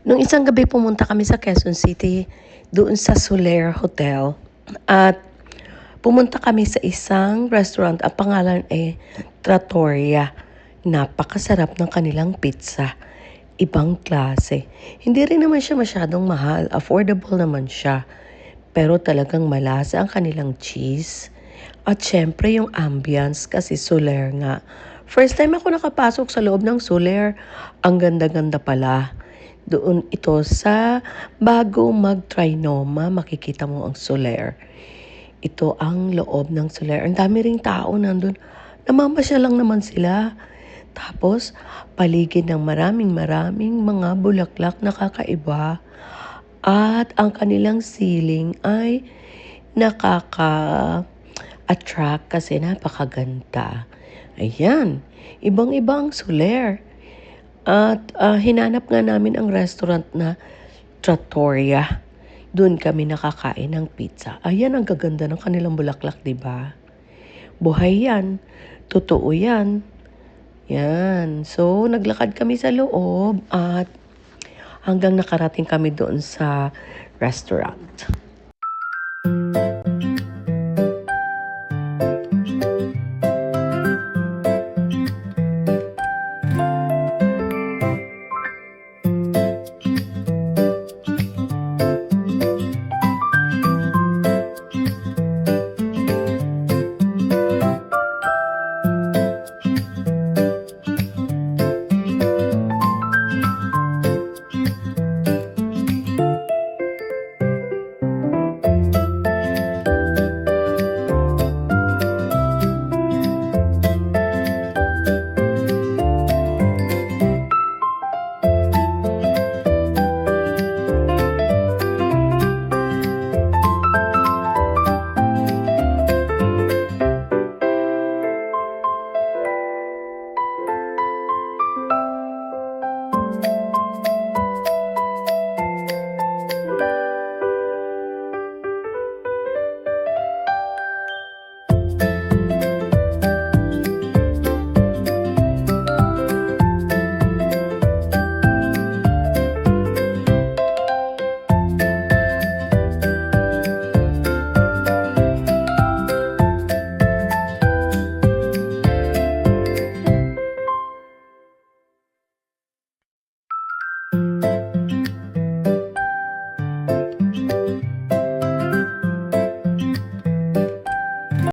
Nung isang gabi pumunta kami sa Quezon City, doon sa Soler Hotel. At pumunta kami sa isang restaurant. Ang pangalan ay Trattoria. Napakasarap ng kanilang pizza. Ibang klase. Hindi rin naman siya masyadong mahal. Affordable naman siya. Pero talagang malasa ang kanilang cheese. At syempre yung ambience kasi Soler nga. First time ako nakapasok sa loob ng Soler. Ang ganda-ganda pala. Doon ito sa bago mag-Trinoma, makikita mo ang Soler. Ito ang loob ng Soler. Ang dami ring tao nandun. Namamasya lang naman sila. Tapos, paligid ng maraming mga bulaklak na kakaiba. At ang kanilang ceiling ay nakaka-attract kasi napakaganda. Ayan, ibang-ibang Soler. At hinanap nga namin ang restaurant na Trattoria. Doon kami nakakain ng pizza. Ayan, ang gaganda ng kanilang bulaklak, di ba? Buhay yan. Totoo yan. Yan. So, naglakad kami sa loob at hanggang nakarating kami doon sa restaurant.